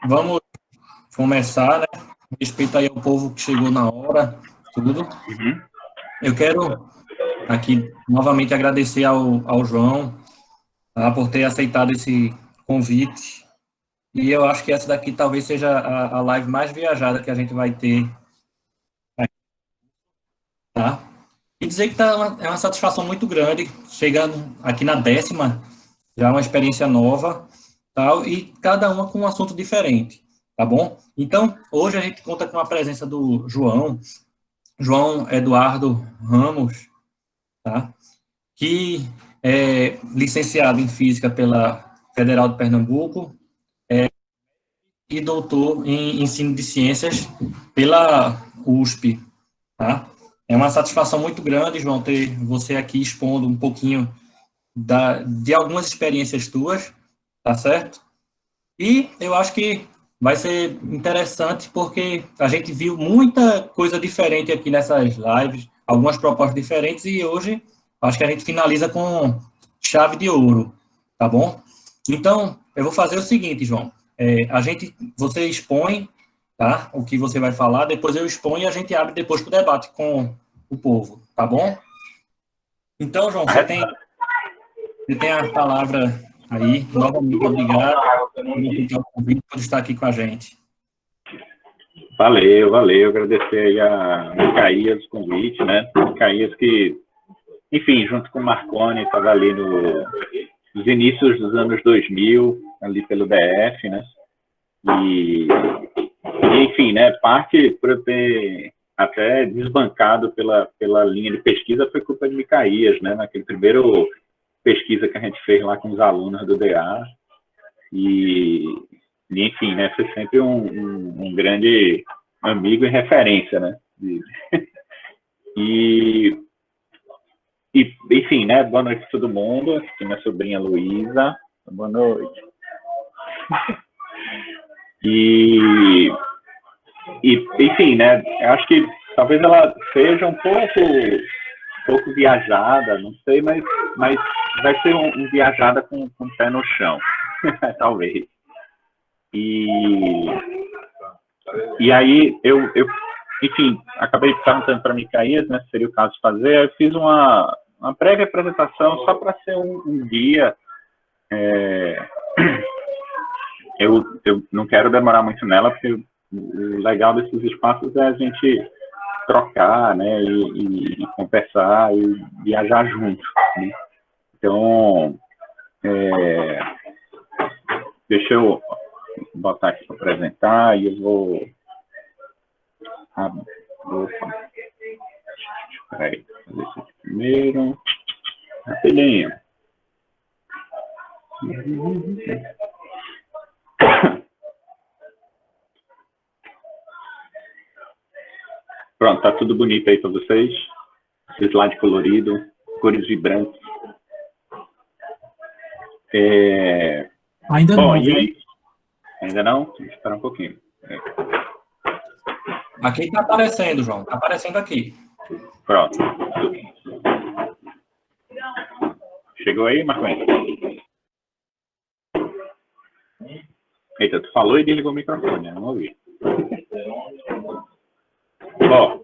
Vamos começar, né? Respeito aí ao povo que chegou na hora, tudo. Uhum. Eu quero aqui novamente agradecer ao João, tá, por ter aceitado esse convite. E eu acho que essa daqui talvez seja a live mais viajada que a gente vai ter, tá? E dizer que é uma satisfação muito grande, chegando aqui na 10ª, já é uma experiência nova, tal, e cada uma com um assunto diferente, tá bom? Então, hoje a gente conta com a presença do João Eduardo Ramos, tá? Que é licenciado em Física pela Federal de Pernambuco e doutor em Ensino de Ciências pela USP, tá? É uma satisfação muito grande, João, ter você aqui expondo um pouquinho de algumas experiências tuas, tá certo? E eu acho que vai ser interessante porque a gente viu muita coisa diferente aqui nessas lives, algumas propostas diferentes, e hoje acho que a gente finaliza com chave de ouro, tá bom? Então, eu vou fazer o seguinte, João. Você expõe, tá? O que você vai falar, depois eu exponho e a gente abre depois para o debate com o povo, tá bom? Então, João, você tem a palavra aí. Novamente, obrigado por aceitar o convite, por estar aqui com a gente. Valeu, valeu. Agradecer aí a Micaías o convite, né? Micaías que, enfim, junto com o Marconi, estava ali nos inícios dos anos 2000, ali pelo DF, né? E enfim, né? Parte por eu ter até desbancado pela linha de pesquisa foi culpa de Micaías, né? Naquele primeiro pesquisa que a gente fez lá com os alunos do DA. E enfim, né? Foi sempre um grande amigo e referência, né? E, enfim, né? Boa noite a todo mundo. Aqui minha sobrinha Luísa. Boa noite. E, enfim, né? Eu acho que talvez ela seja um pouco viajada, não sei, mas vai ser um viajada com o pé no chão, talvez. E aí enfim, acabei perguntando para a Micaías, né, se seria o caso de fazer, eu fiz uma breve apresentação só para ser um guia. Eu não quero demorar muito nela, porque o legal desses espaços é a gente trocar, né, e conversar e viajar junto, né? Então, deixa eu botar aqui para apresentar e eu vou... Opa. Peraí, fazer isso aqui primeiro. Rapidinho. Pronto, tá tudo bonito aí para vocês. Esse slide colorido, cores vibrantes. Ainda Bom, não, e viu? aí? Ainda não? Vamos esperar um pouquinho. Aqui está aparecendo, João. Está aparecendo aqui. Pronto. Chegou aí, Marconi? Eita, tu falou e desligou o microfone, eu não ouvi. Bom,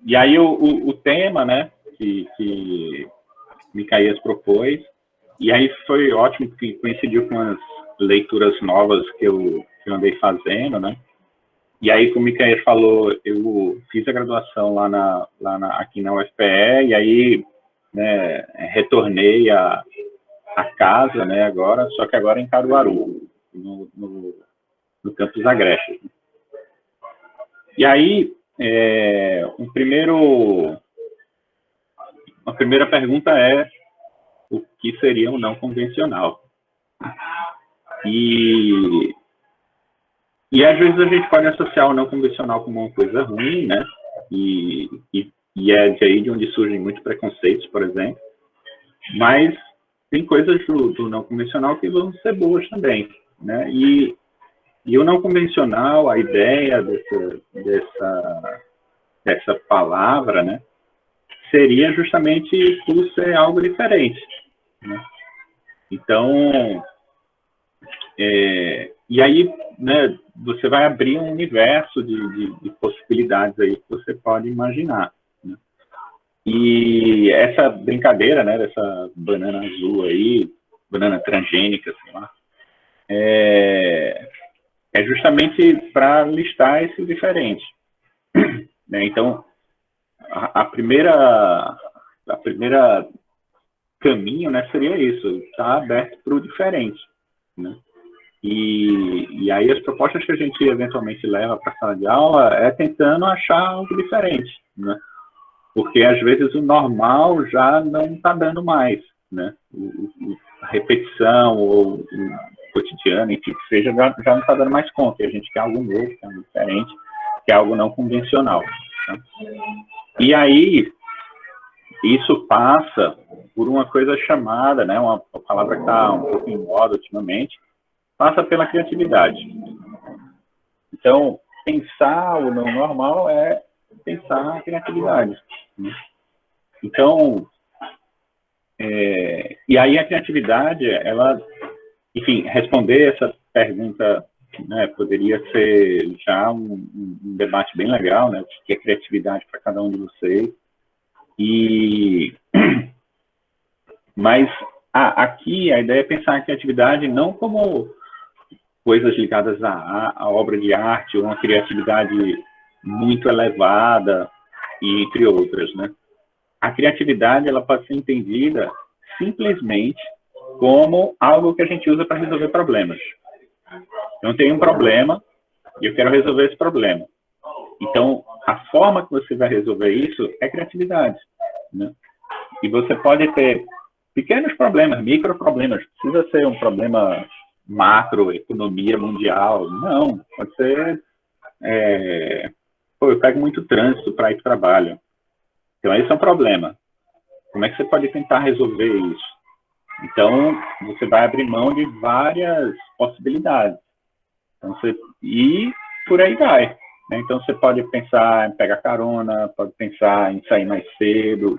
e aí o tema, né, que Micaías propôs, e aí foi ótimo que coincidiu com as leituras novas que eu andei fazendo, né? E aí, como o Micaías falou, eu fiz a graduação aqui na UFPE, e aí, né, retornei a casa, né, agora, só que agora em Caruaru, no campus Agreste. E aí, a primeira pergunta é o que seria um não convencional? E às vezes a gente pode associar o não convencional como uma coisa ruim, né? E é de aí de onde surgem muitos preconceitos, por exemplo. Mas tem coisas do não convencional que vão ser boas também, né? E o não convencional, a ideia dessa palavra, né, seria justamente por ser algo diferente, né? Então, E aí, né, você vai abrir um universo de possibilidades aí que você pode imaginar, né? E essa brincadeira, né, dessa banana azul aí, banana transgênica, sei lá, é justamente para listar esses diferentes, né? Então, a primeira caminho, né, seria isso, estar aberto para o diferente, né? E aí as propostas que a gente eventualmente leva para a sala de aula é tentando achar algo diferente, né? Porque às vezes o normal já não está dando mais, né? A repetição ou o cotidiano, enfim, que seja, já não está dando mais conta. E a gente quer algo novo, quer algo diferente, quer algo não convencional, né? E aí, isso passa por uma coisa chamada, né, uma palavra que está um pouco em moda ultimamente, passa pela criatividade. Então, pensar o não normal é pensar a criatividade, né? Então, e aí a criatividade, ela, enfim, responder essa pergunta, né, poderia ser já um debate bem legal, né, o que é criatividade para cada um de vocês. Mas aqui a ideia é pensar a criatividade não como coisas ligadas à obra de arte ou uma criatividade muito elevada, e entre outras, né? A criatividade, ela pode ser entendida simplesmente como algo que a gente usa para resolver problemas. Eu tenho um problema e eu quero resolver esse problema. Então, a forma que você vai resolver isso é criatividade, né? E você pode ter pequenos problemas, microproblemas. Precisa ser um problema macro, economia mundial. Não, pode ser... eu pego muito trânsito para ir para o trabalho. Então, esse é um problema. Como é que você pode tentar resolver isso? Então, você vai abrir mão de várias possibilidades. Então, e por aí vai, né? Então, você pode pensar em pegar carona, pode pensar em sair mais cedo.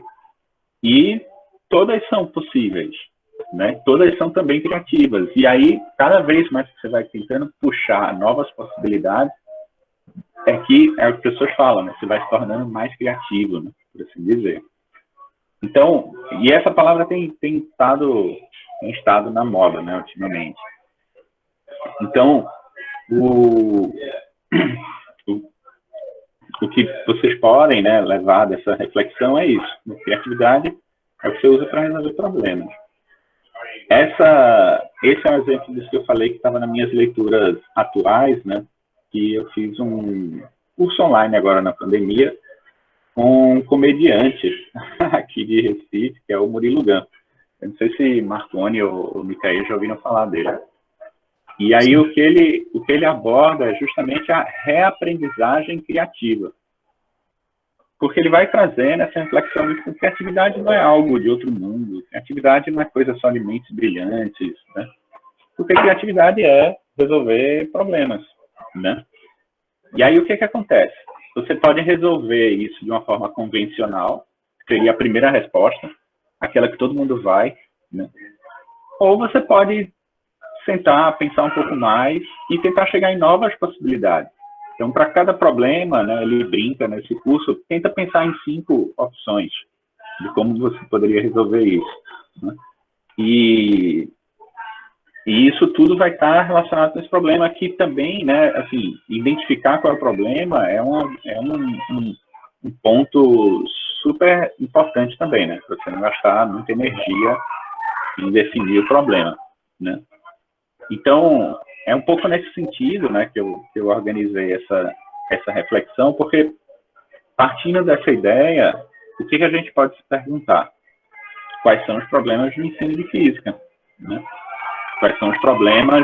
E todas são possíveis, né? Todas são também criativas. E aí, cada vez mais que você vai tentando puxar novas possibilidades, é o que as pessoas falam, né? Você vai se tornando mais criativo, né? Por assim dizer. Então, e essa palavra tem estado na moda, né, ultimamente. Então, o que vocês podem, né, levar dessa reflexão é isso. A criatividade é o que você usa para resolver problemas. Esse é um exemplo disso que eu falei, que estava nas minhas leituras atuais, né, que eu fiz um curso online agora na pandemia, com um comediante aqui de Recife, que é o Murilo Gun. Eu não sei se Marconi ou Micael já ouviram falar dele. E aí o que ele aborda é justamente a reaprendizagem criativa. Porque ele vai trazendo essa reflexão de que criatividade não é algo de outro mundo, criatividade não é coisa só de mentes brilhantes, né? Porque criatividade é resolver problemas, né? E aí o que acontece? Você pode resolver isso de uma forma convencional, que seria a primeira resposta, aquela que todo mundo vai, né? Ou você pode sentar, pensar um pouco mais e tentar chegar em novas possibilidades. Então, para cada problema, né, ele brinca nesse curso, tenta pensar em 5 opções de como você poderia resolver isso, né? E isso tudo vai estar relacionado com esse problema que também, né, assim, identificar qual é o problema é um ponto super importante também, né, para você não gastar muita energia em definir o problema, né. Então, é um pouco nesse sentido, né, que eu organizei essa reflexão, porque partindo dessa ideia, o que a gente pode se perguntar? Quais são os problemas do ensino de física, né? Quais são os problemas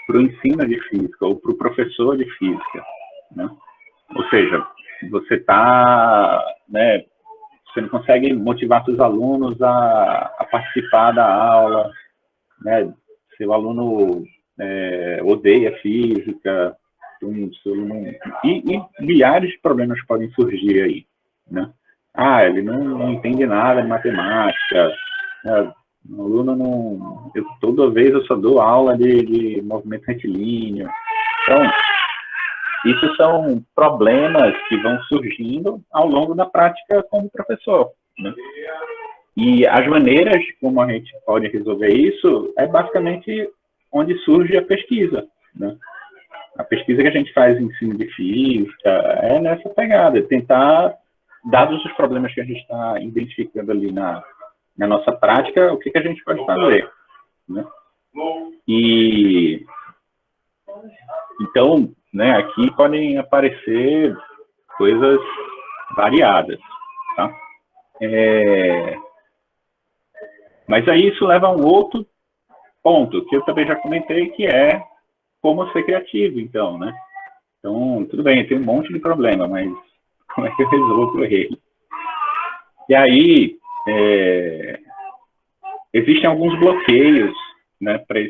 para o ensino de física ou para o professor de física, né? Ou seja, você né, você não consegue motivar seus alunos a participar da aula, né? Seu aluno odeia física, e milhares de problemas podem surgir aí, né? Ele não entende nada de matemática, né? O aluno não... toda vez eu só dou aula de movimento retilíneo. Então, isso são problemas que vão surgindo ao longo da prática como professor, né? E as maneiras como a gente pode resolver isso é basicamente onde surge a pesquisa, né? A pesquisa que a gente faz em ensino de física é nessa pegada, tentar, dados os problemas que a gente está identificando ali na nossa prática, o que a gente pode fazer, né? E então, né, aqui podem aparecer coisas variadas, tá? Mas aí isso leva a um outro ponto, que eu também já comentei, que é como ser criativo, então, né? Então, tudo bem, tem um monte de problema, mas como é que eu resolvo ele? E aí, existem alguns bloqueios, né, para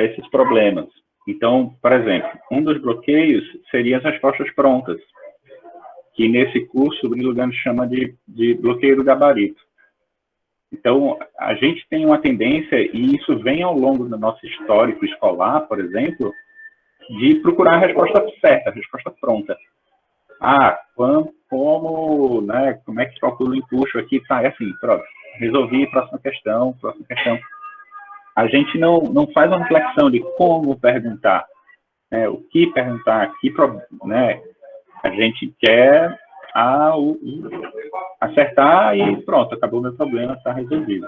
esses problemas. Então, por exemplo, um dos bloqueios seria as respostas prontas, que nesse curso o Bruno Lugano chama de bloqueio do gabarito. Então, a gente tem uma tendência, e isso vem ao longo do nosso histórico escolar, por exemplo, de procurar a resposta certa, a resposta pronta. Como é que calcula o empuxo aqui? Tá, é assim, pronto, resolvi, próxima questão. A gente não faz uma reflexão de como perguntar, né, o que perguntar, né, a gente quer acertar e pronto, acabou o meu problema, está resolvido.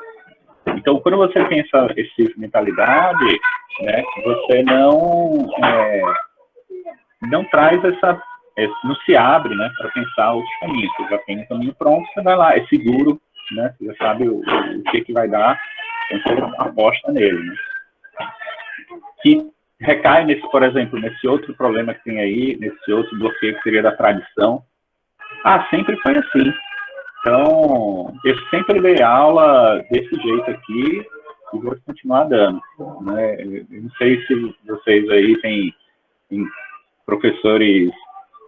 Então, quando você pensa esse tipo de mentalidade, né, você não traz não se abre, né, para pensar outros caminhos. Você já tem um caminho pronto, você vai lá, é seguro, né, você já sabe o que vai dar, então você aposta nele, né. Que recai, por exemplo, nesse outro problema que tem aí, nesse outro bloqueio que seria da tradição. Sempre foi assim. Então, eu sempre dei aula desse jeito aqui e vou continuar dando, né? Eu não sei se vocês aí têm professores,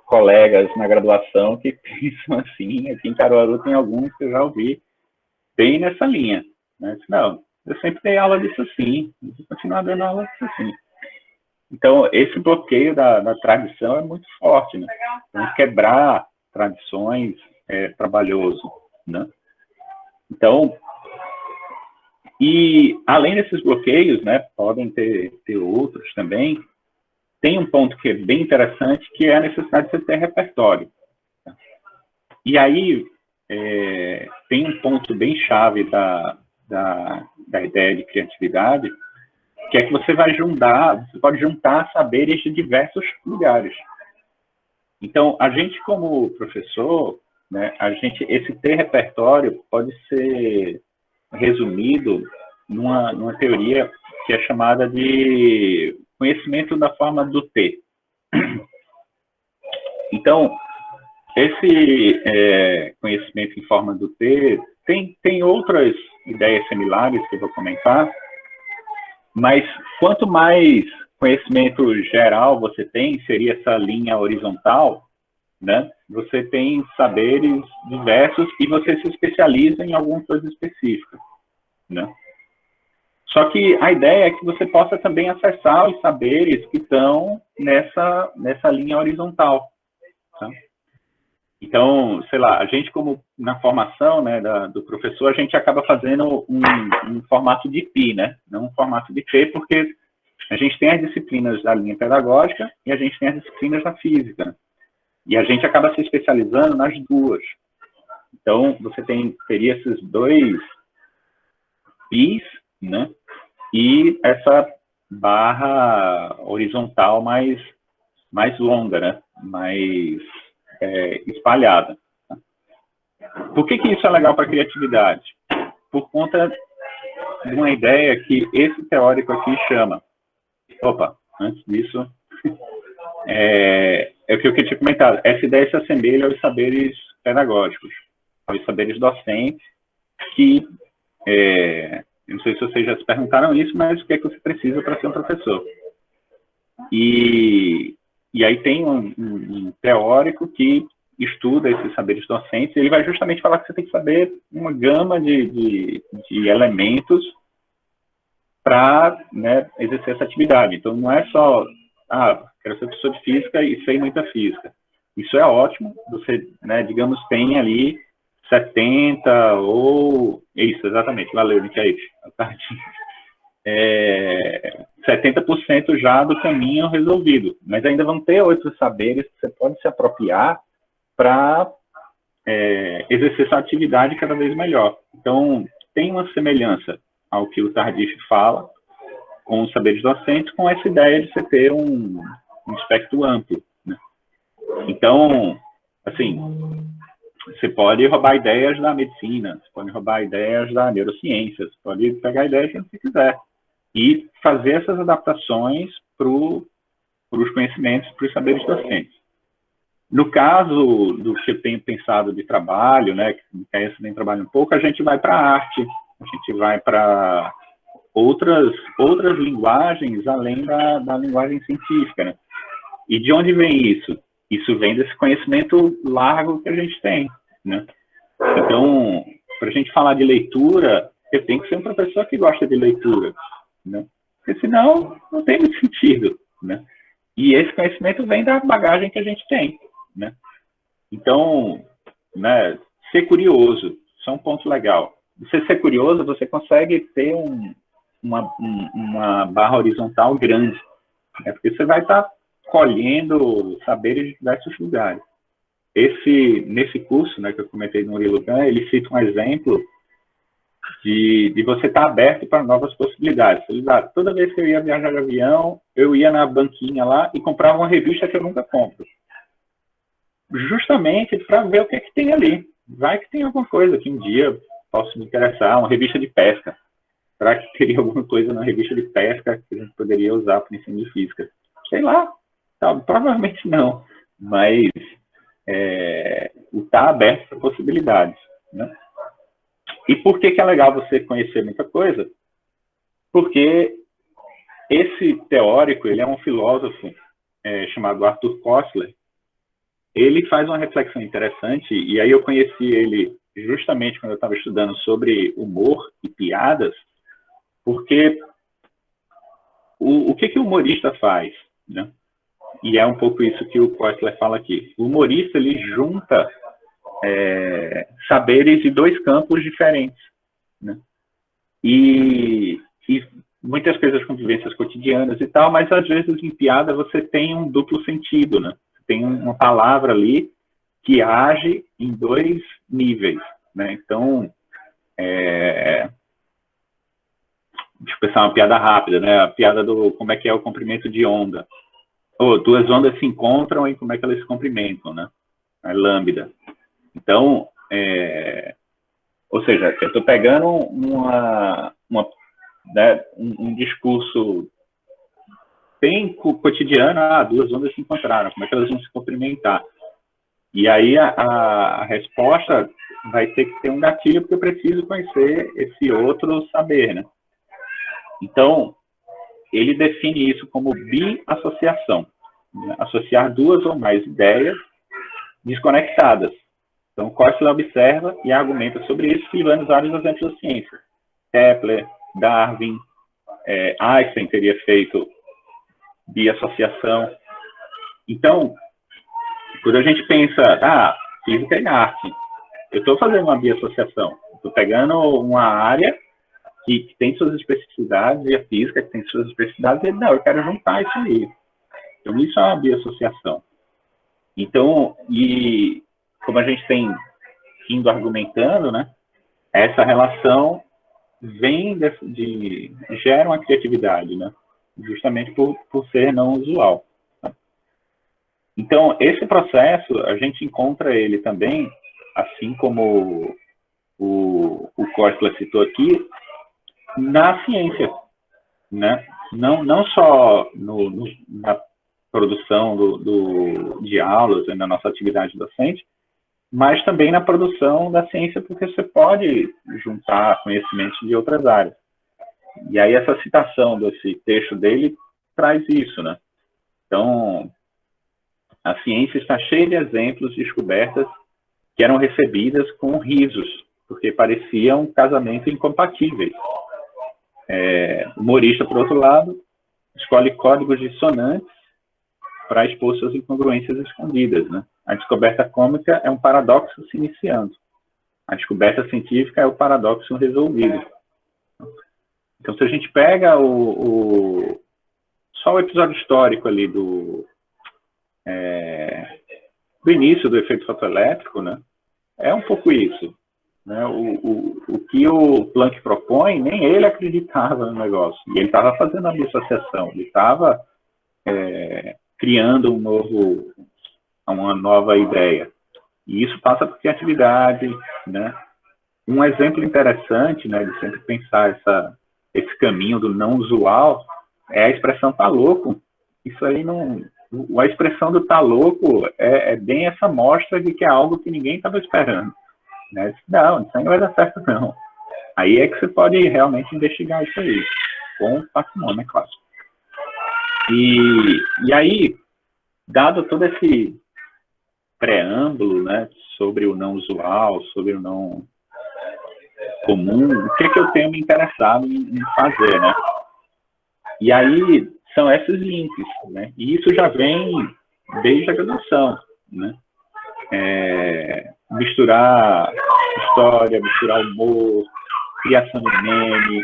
colegas na graduação que pensam assim. Aqui em Caruaru tem alguns que eu já ouvi bem nessa linha, né? Não, eu sempre dei aula disso assim, vou continuar dando aula disso assim. Então, esse bloqueio da tradição é muito forte, né? Então, quebrar tradições é trabalhoso, né? Então, e além desses bloqueios, né, podem ter outros também. Tem um ponto que é bem interessante, que é a necessidade de você ter repertório. E aí, tem um ponto bem chave da ideia de criatividade, que é que você pode juntar saberes de diversos lugares. Então, a gente como professor, né, esse ter repertório pode ser resumido numa teoria que é chamada de conhecimento da forma do T. Então, esse conhecimento em forma do T tem outras ideias similares que eu vou comentar, mas quanto mais conhecimento geral você tem, seria essa linha horizontal, né? Você tem saberes diversos e você se especializa em alguma coisa específica, né? Só que a ideia é que você possa também acessar os saberes que estão nessa linha horizontal, tá? Então, sei lá, a gente como na formação, né, do professor, a gente acaba fazendo um formato de pi, né? Não um formato de T, porque a gente tem as disciplinas da linha pedagógica e a gente tem as disciplinas da física. E a gente acaba se especializando nas duas. Então, você teria esses dois pis, né? E essa barra horizontal mais longa, né? Mais espalhada. Por que isso é legal para a criatividade? Por conta de uma ideia que esse teórico aqui chama. Antes disso, o que eu tinha comentado. Essa ideia se assemelha aos saberes pedagógicos, aos saberes docentes, que, eu não sei se vocês já se perguntaram isso, mas o que é que você precisa para ser um professor? E aí tem um teórico que estuda esses saberes docentes, ele vai justamente falar que você tem que saber uma gama de elementos para, né, exercer essa atividade. Então, não é só, quero ser professor de física e sei muita física. Isso é ótimo, você, né, digamos, tem ali 70 ou... Isso, exatamente, valeu, Michael. 70% já do caminho resolvido, mas ainda vão ter outros saberes que você pode se apropriar para exercer essa atividade cada vez melhor. Então, tem uma semelhança ao que o Tardif fala com os saberes docentes, com essa ideia de você ter um espectro amplo, né? Então, assim, você pode roubar ideias da medicina, você pode roubar ideias da neurociência, você pode pegar ideias que você quiser e fazer essas adaptações para os conhecimentos, para os saberes docentes. No caso do que eu tenho pensado de trabalho, né, que esse também trabalha um pouco, a gente vai para a arte, a gente vai para outras linguagens além da linguagem científica, né? E de onde vem isso? Isso vem desse conhecimento largo que a gente tem, né? Então, para a gente falar de leitura, eu tenho que ser um professor que gosta de leitura, né? Porque senão não tem muito sentido, né? E esse conhecimento vem da bagagem que a gente tem, né? Então, né, ser curioso, isso é um ponto legal. Você ser curioso, você consegue ter uma barra horizontal grande, né? Porque você vai estar colhendo saberes de diversos lugares. Nesse curso, né, que eu comentei no Murilo Gun, ele cita um exemplo de você estar aberto para novas possibilidades. Toda vez que eu ia viajar de avião, eu ia na banquinha lá e comprava uma revista que eu nunca compro. Justamente para ver o que tem ali. Vai que tem alguma coisa que um dia possa me interessar, uma revista de pesca. Será que teria alguma coisa na revista de pesca que a gente poderia usar para o ensino de física? Sei lá, provavelmente não, mas está aberto para possibilidades, né? E por que é legal você conhecer muita coisa? Porque esse teórico, ele é um filósofo chamado Arthur Koestler. Ele faz uma reflexão interessante, e aí eu conheci ele justamente quando eu estava estudando sobre humor e piadas, porque o que o humorista faz, né? E é um pouco isso que o Koestler fala aqui. O humorista, ele junta saberes de dois campos diferentes, né? E muitas coisas com vivências cotidianas e tal, mas às vezes em piada você tem um duplo sentido, né? Tem uma palavra ali que age em dois níveis, né? Então, deixa eu pensar uma piada rápida, né? A piada do como é que é o comprimento de onda. Duas ondas se encontram e como é que elas se cumprimentam, né? A lambda. Então, ou seja, eu estou pegando né, um discurso bem cotidiano, duas ondas se encontraram, como é que elas vão se cumprimentar? E aí a resposta vai ter que ter um gatilho, porque eu preciso conhecer esse outro saber, né? Então, ele define isso como biassociação, né? Associar duas ou mais ideias desconectadas. Então, Koestler observa e argumenta sobre isso, utilizando vários exemplos da ciência. Kepler, Darwin, Einstein teria feito biassociação. Então, quando a gente pensa, física e arte, eu estou fazendo uma biassociação. Estou pegando uma área que tem suas especificidades, e a física que tem suas especificidades, e eu quero juntar isso aí. Então, isso é uma biassociação. Então, e como a gente tem indo argumentando, né, essa relação vem gera uma criatividade, né, justamente por ser não usual. Tá? Então, esse processo, a gente encontra ele também, assim como o Koestler citou aqui, na ciência, né? Não só na produção de aulas e na nossa atividade docente, mas também na produção da ciência, porque você pode juntar conhecimentos de outras áreas. E aí essa citação desse texto dele traz isso, né? Então, A ciência está cheia de exemplos de descobertas que eram recebidas com risos, porque pareciam casamentos incompatíveis. Humorista, por outro lado, escolhe códigos dissonantes para expor suas incongruências escondidas, né? A descoberta cômica é um paradoxo se iniciando. A descoberta científica é o paradoxo resolvido. Então, se a gente pega só o episódio histórico ali do início do efeito fotoelétrico, né, é um pouco isso. Né? O que o Planck propõe, nem ele acreditava no negócio. E ele estava fazendo a dissociação, ele estava criando uma nova ideia. E isso passa por criatividade, né? Um exemplo interessante, né, de sempre pensar esse caminho do não usual é a expressão "tá louco". Isso aí não... A expressão do "tá louco" é bem essa mostra de que é algo que ninguém estava esperando. Né? Não, isso aí não vai dar certo, não. Aí é que você pode realmente investigar isso aí, com parcimônia, é claro. E aí, dado todo esse preâmbulo, né, sobre o não usual, sobre o não comum, o que é que eu tenho me interessado em fazer, né? E aí são esses links, né? E isso já vem desde a graduação, né? Misturar história, misturar humor, criação de meme,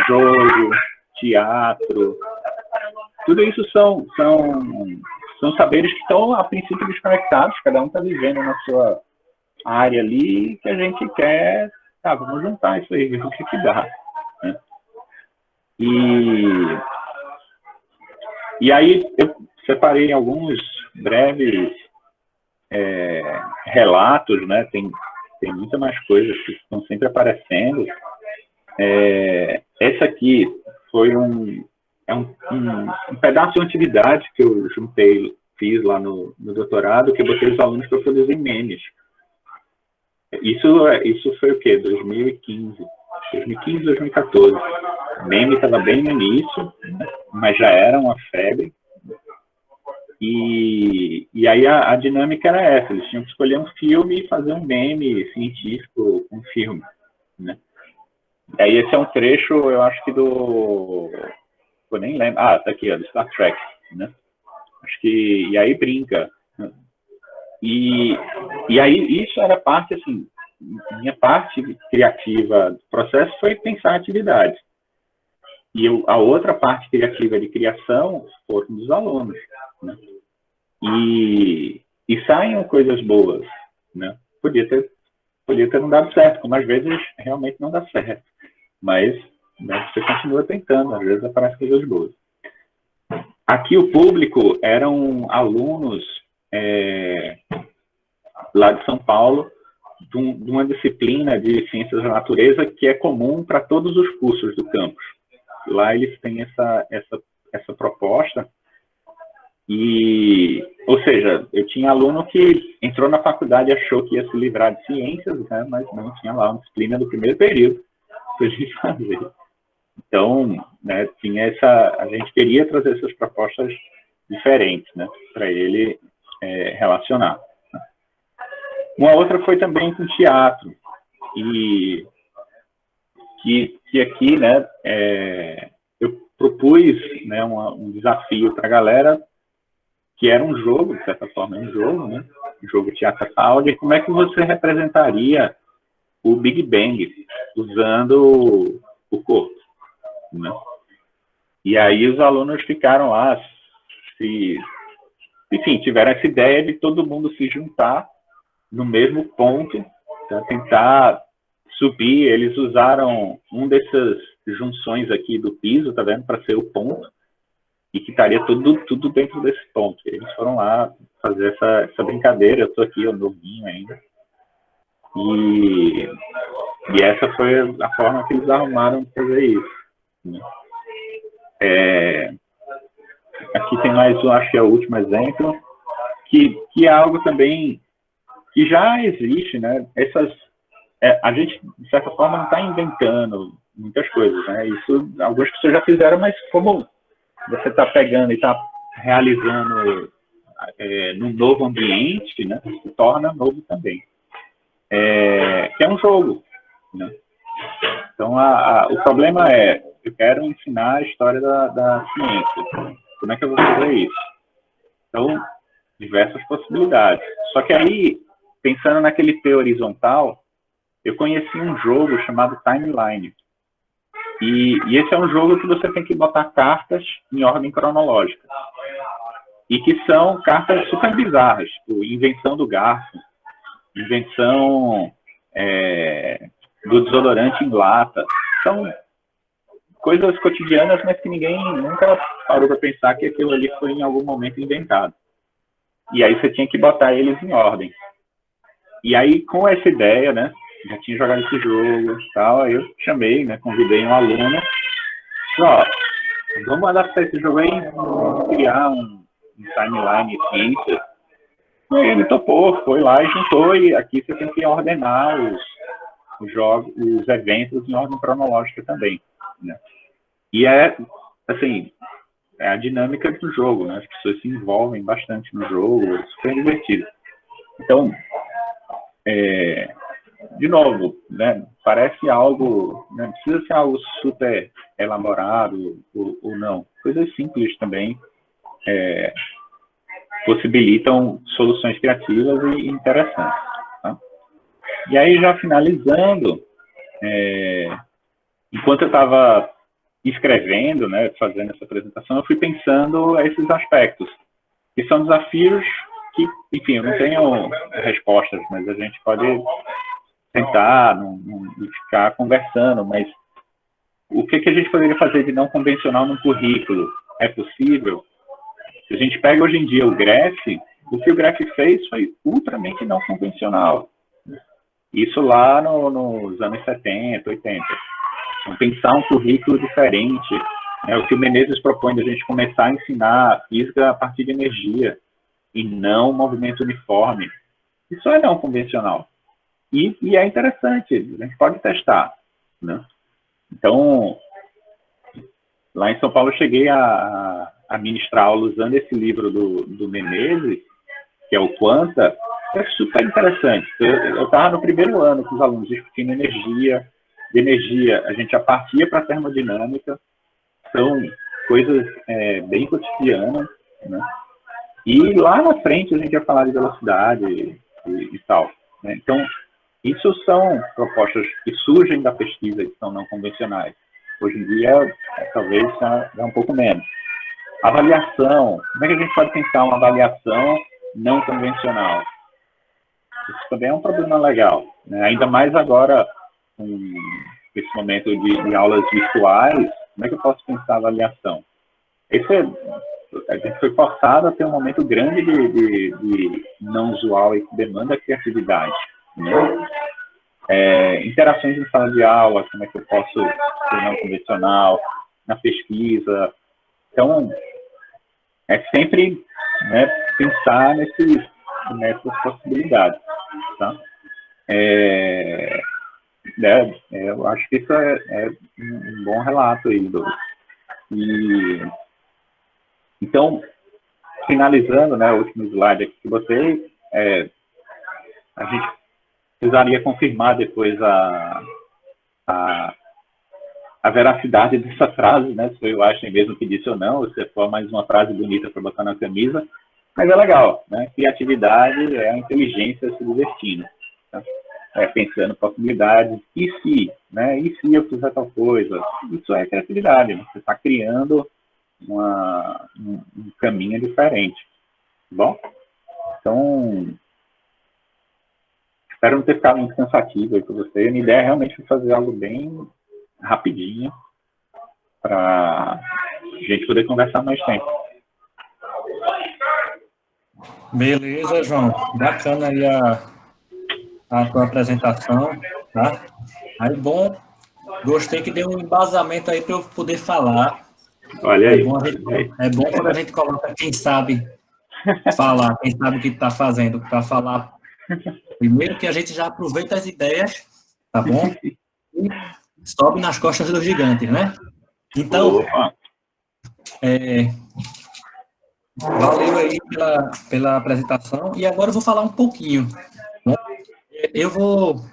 jogo, teatro, tudo isso são saberes que estão, a princípio, desconectados, cada um está vivendo na sua área ali, que a gente quer, vamos juntar isso aí, ver o que dá. Né? E aí eu separei alguns breves relatos, né? Tem muitas mais coisas que estão sempre aparecendo. Essa aqui foi um pedaço de uma atividade que eu fiz lá no doutorado, que eu botei os alunos para produzir memes. Isso foi o quê? 2015, 2014. O meme estava bem no início, né? Mas já era uma febre. E aí a dinâmica era essa, eles tinham que escolher um filme e fazer um meme científico com um filme. Né? E aí esse é um trecho, eu acho que eu nem lembro. Tá aqui, ó, do Star Trek. Né? Acho que... E aí brinca. Né? E aí isso era parte, assim, minha parte criativa do processo foi pensar a atividade. E a outra parte criativa de criação foram dos alunos. Né? E saem coisas boas. Né? Podia ter não dado certo, como às vezes realmente não dá certo. Mas, né, você continua tentando, às vezes aparecem coisas boas. Aqui o público eram alunos lá de São Paulo, de uma disciplina de ciências da natureza que é comum para todos os cursos do campus. Lá eles têm essa proposta. Ou seja, eu tinha aluno que entrou na faculdade e achou que ia se livrar de ciências, né, mas não tinha lá uma disciplina do primeiro período para a gente fazer. Então, né, a gente queria trazer essas propostas diferentes, né, para ele relacionar. Uma outra foi também com teatro, e que aqui, né, eu propus, né, um desafio para a galera, que era um jogo, de certa forma, um jogo, né, um jogo teatral, de como é que você representaria o Big Bang usando o corpo. Né? E aí os alunos ficaram lá, enfim, tiveram essa ideia de todo mundo se juntar no mesmo ponto, para tentar subir. Eles usaram um dessas junções aqui do piso, tá vendo, para ser o ponto, e que estaria tudo dentro desse ponto. E eles foram lá fazer essa brincadeira. Eu estou aqui, eu novinho ainda. E essa foi a forma que eles arrumaram para fazer isso. Né? Aqui tem mais, eu acho que é o último exemplo, que é algo também que já existe, né? A gente, de certa forma, não está inventando muitas coisas, né? Isso algumas pessoas já fizeram, mas como você está pegando e está realizando no novo ambiente, né, se torna novo também. Que é um jogo, né? Então, o problema é, eu quero ensinar a história da ciência. Como é que eu vou fazer isso? Então, diversas possibilidades. Só que aí, pensando naquele T horizontal, eu conheci um jogo chamado Timeline. E esse é um jogo que você tem que botar cartas em ordem cronológica. E que são cartas super bizarras, tipo invenção do garfo, invenção do desodorante em lata. São coisas cotidianas, mas que ninguém nunca parou para pensar que aquilo ali foi em algum momento inventado. E aí você tinha que botar eles em ordem. E aí, com essa ideia, né, já tinha jogado esse jogo e tal, aí eu chamei, né, convidei um aluno, ó, vamos adaptar esse jogo aí, criar um timeline ciência. E aí ele topou, foi lá e juntou, e aqui você tem que ordenar os jogos, os eventos em ordem cronológica também, né? E assim, é a dinâmica do jogo, né? As pessoas se envolvem bastante no jogo, é super divertido. Então, de novo, né? Parece algo, não precisa ser algo super elaborado ou não. Coisas simples também possibilitam soluções criativas e interessantes. Tá? E aí, já finalizando, enquanto eu estava escrevendo, né, fazendo essa apresentação, eu fui pensando esses aspectos, que são desafios que, enfim, eu não tenho respostas, mas a gente pode tentar e ficar conversando, mas o que a gente poderia fazer de não convencional no currículo? É possível? Se a gente pega hoje em dia o Gref, o que o Gref fez foi ultramente não convencional. Isso lá nos anos 70, 80. Então, pensar um currículo diferente. O que o Menezes propõe da gente começar a ensinar física a partir de energia e não movimento uniforme. Isso é não convencional. E é interessante, a gente pode testar. Né? Então, lá em São Paulo, eu cheguei a ministrar aula usando esse livro do Menezes, que é o Quanta. É super interessante. Eu estava no primeiro ano com os alunos discutindo energia. De energia, a gente já partia para a termodinâmica. São coisas bem cotidianas. Né? E lá na frente, a gente ia falar de velocidade e tal. Né? Então, isso são propostas que surgem da pesquisa e que são não convencionais. Hoje em dia, talvez é um pouco menos. Avaliação. Como é que a gente pode pensar uma avaliação não convencional? Isso também é um problema legal. Né? Ainda mais agora, com esse momento de aulas virtuais, como é que eu posso pensar a avaliação? A gente foi forçado a ter um momento grande de não usual e que demanda criatividade. Né? Interações em sala de aula, como é que eu posso ser não convencional, na pesquisa. Então, é sempre, né, pensar nessas possibilidades. Tá? Eu acho que isso é um bom relato aí, Douglas. Então, finalizando, né, o último slide aqui que botei, a gente precisaria confirmar depois a veracidade dessa frase, né, se foi o Einstein mesmo que disse ou não, ou se for mais uma frase bonita para botar na camisa, mas é legal, né, criatividade é a inteligência se divertindo, tá? Pensando possibilidades, e se eu fizer tal coisa, isso é criatividade, né? Você está criando um caminho diferente, tá bom? Então, espero não ter ficado muito cansativo aí para você. A minha ideia é realmente fazer algo bem rapidinho para a gente poder conversar mais tempo. Beleza, João. Bacana aí a tua apresentação, tá? Aí, bom, gostei que deu um embasamento aí para eu poder falar. Olha aí. É bom quando a gente coloca quem sabe falar, quem sabe o que está fazendo, para falar. Primeiro que a gente já aproveita as ideias, tá bom? E sobe nas costas dos gigantes, né? Então, Valeu aí pela apresentação. E agora eu vou falar um pouquinho. Bom, eu vou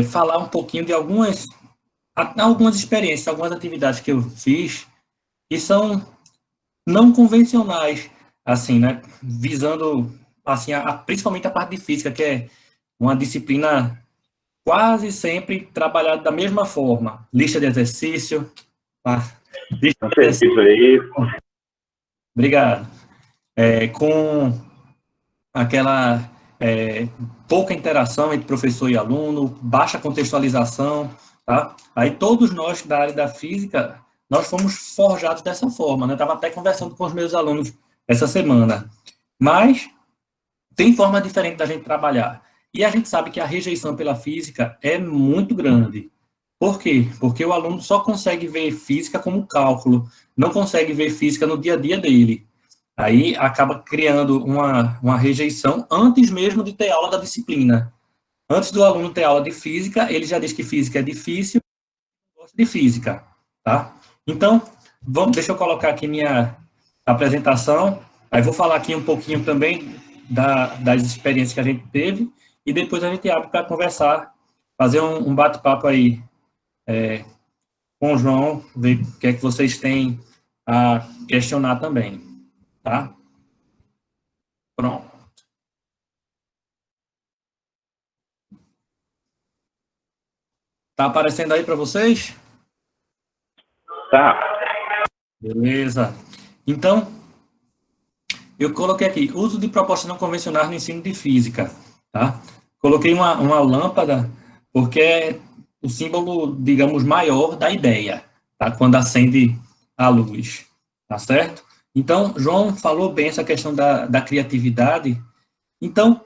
falar um pouquinho de algumas experiências, algumas atividades que eu fiz que são não convencionais, assim, né? Visando, assim, principalmente a parte de física, que é uma disciplina quase sempre trabalhada da mesma forma. Lista de exercício, tá? Lista Com de exercício, certeza é isso. obrigado. Com aquela pouca interação entre professor e aluno, baixa contextualização, tá? Aí todos nós da área da física, nós fomos forjados dessa forma, né? Estava até conversando com os meus alunos essa semana. Mas tem forma diferente da gente trabalhar. E a gente sabe que a rejeição pela física é muito grande. Por quê? Porque o aluno só consegue ver física como cálculo, não consegue ver física no dia a dia dele. Aí acaba criando uma rejeição antes mesmo de ter aula da disciplina. Antes do aluno ter aula de física, ele já diz que física é difícil, gosta de física, tá? Então, deixa eu colocar aqui minha apresentação, aí vou falar aqui um pouquinho também das experiências que a gente teve, e depois a gente abre para conversar, fazer um bate-papo aí com o João, ver o que é que vocês têm a questionar também, tá? Pronto. Tá aparecendo aí para vocês? Tá. Beleza. Então, eu coloquei aqui, uso de propostas não convencionais no ensino de física, tá? Coloquei uma lâmpada, porque é o símbolo, digamos, maior da ideia, tá? Quando acende a luz, tá certo? Então, João falou bem essa questão da criatividade. Então,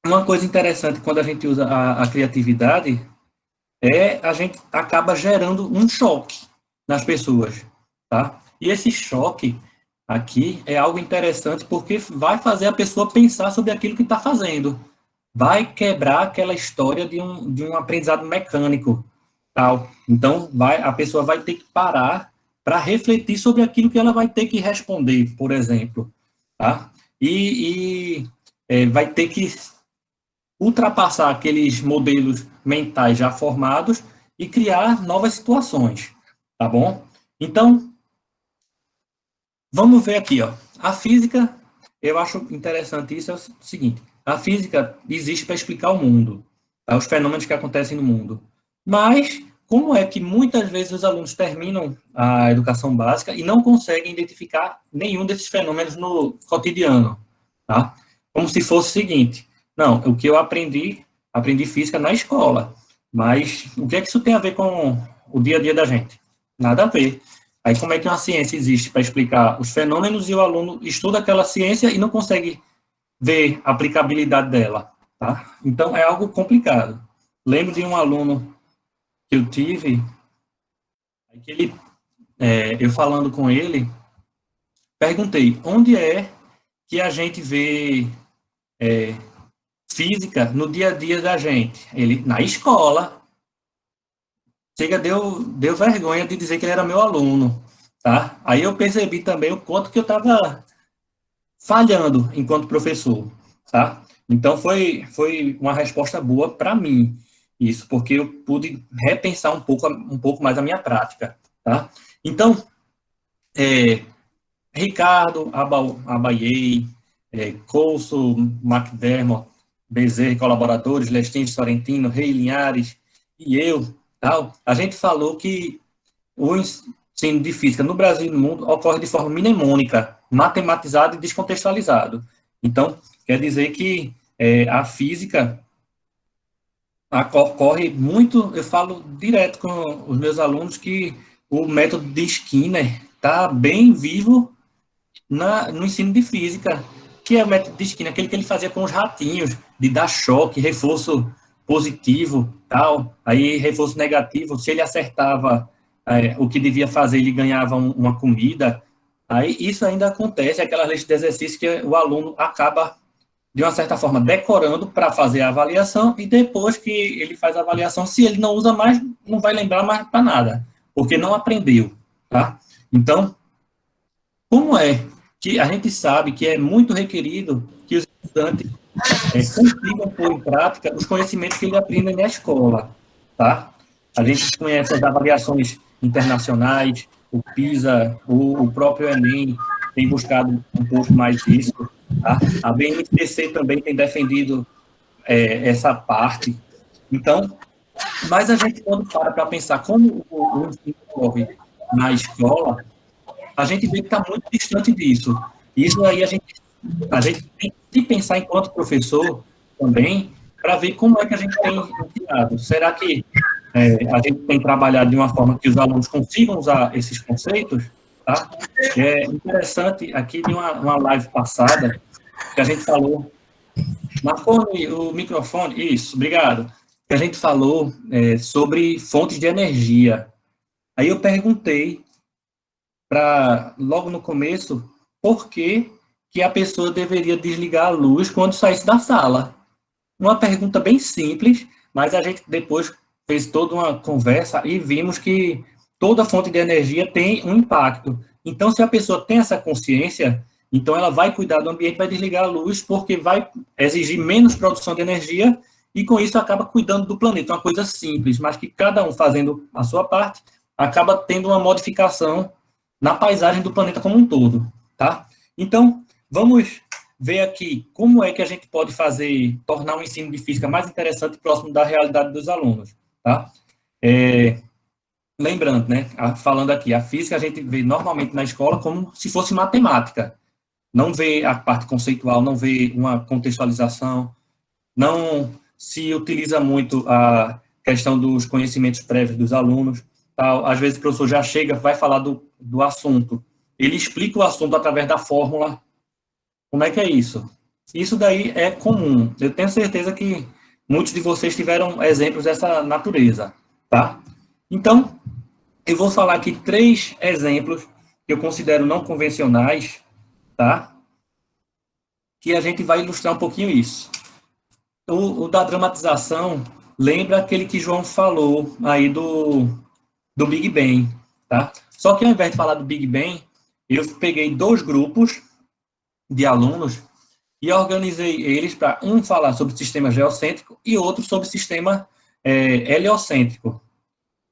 uma coisa interessante quando a gente usa a criatividade a gente acaba gerando um choque nas pessoas, tá? E esse choque aqui é algo interessante porque vai fazer a pessoa pensar sobre aquilo que está fazendo, vai quebrar aquela história de um aprendizado mecânico, tal. Então, a pessoa vai ter que parar para refletir sobre aquilo que ela vai ter que responder, por exemplo, tá? Vai ter que ultrapassar aqueles modelos mentais já formados e criar novas situações, tá bom? Então, vamos ver aqui, ó. A física, eu acho interessante isso, é o seguinte, a física existe para explicar o mundo, tá? Os fenômenos que acontecem no mundo. Mas, como é que muitas vezes os alunos terminam a educação básica e não conseguem identificar nenhum desses fenômenos no cotidiano, tá? Como se fosse o seguinte, não, o que eu aprendi física na escola, mas o que é que isso tem a ver com o dia a dia da gente? Nada a ver. Aí, como é que uma ciência existe para explicar os fenômenos e o aluno estuda aquela ciência e não consegue ver a aplicabilidade dela, tá? Então, é algo complicado. Lembro de um aluno que eu tive, que eu falando com ele, perguntei, onde é que a gente vê física no dia a dia da gente? Ele, na escola. Chega, deu vergonha de dizer que ele era meu aluno, tá? Aí eu percebi também o quanto que eu estava falhando enquanto professor, tá? Então foi uma resposta boa para mim, isso, porque eu pude repensar um pouco mais a minha prática, tá? Então, Ricardo Abaiei, Coulson, McDermott, Bezerra e colaboradores, Lestin Sorrentino, Rei Linhares e eu, tal, a gente falou que o ensino de física no Brasil e no mundo ocorre de forma mnemônica, matematizado e descontextualizado. Então, quer dizer que a física ocorre muito, eu falo direto com os meus alunos que o método de Skinner está bem vivo no ensino de física, que é o método de Skinner, aquele que ele fazia com os ratinhos, de dar choque, reforço positivo, tal, aí reforço negativo, se ele acertava o que devia fazer, ele ganhava uma comida, aí isso ainda acontece, aquela lista de exercícios que o aluno acaba, de uma certa forma, decorando para fazer a avaliação, e depois que ele faz a avaliação, se ele não usa mais, não vai lembrar mais para nada, porque não aprendeu, tá? Então, como é que a gente sabe que é muito requerido que os estudantes consigam pôr em prática os conhecimentos que eles aprendem na escola, tá? A gente conhece as avaliações internacionais, o PISA, o próprio Enem tem buscado um pouco mais disso, tá? A BNCC também tem defendido essa parte. Então, mas a gente, quando para pensar como o ensino ocorre na escola, a gente vê que está muito distante disso. Isso aí a gente tem que pensar enquanto professor também, para ver como é que a gente tem ensinado. Será que a gente tem trabalhado de uma forma que os alunos consigam usar esses conceitos? Tá? É interessante, aqui de uma live passada, que a gente falou, Marconi, o microfone, isso, obrigado, que a gente falou sobre fontes de energia. Aí eu perguntei, logo no começo, por que a pessoa deveria desligar a luz quando saísse da sala. Uma pergunta bem simples, mas a gente depois fez toda uma conversa e vimos que toda fonte de energia tem um impacto. Então, se a pessoa tem essa consciência, então ela vai cuidar do ambiente, vai desligar a luz, porque vai exigir menos produção de energia e com isso acaba cuidando do planeta. Uma coisa simples, mas que cada um fazendo a sua parte, acaba tendo uma modificação na paisagem do planeta como um todo, tá? Então, vamos ver aqui como é que a gente pode tornar o ensino de física mais interessante e próximo da realidade dos alunos, tá? Lembrando, né, falando aqui, a física a gente vê normalmente na escola como se fosse matemática, não vê a parte conceitual, não vê uma contextualização, não se utiliza muito a questão dos conhecimentos prévios dos alunos, tal. Às vezes o professor já chega, vai falar do assunto, ele explica o assunto através da fórmula. Como é que é isso? Isso daí é comum. Eu tenho certeza que muitos de vocês tiveram exemplos dessa natureza, tá? Então, eu vou falar aqui 3 exemplos que eu considero não convencionais, tá? Que a gente vai ilustrar um pouquinho isso. O da dramatização lembra aquele que João falou aí do Big Bang, tá? Só que ao invés de falar do Big Bang, eu peguei 2 grupos de alunos e organizei eles para um falar sobre sistema geocêntrico e outro sobre sistema heliocêntrico.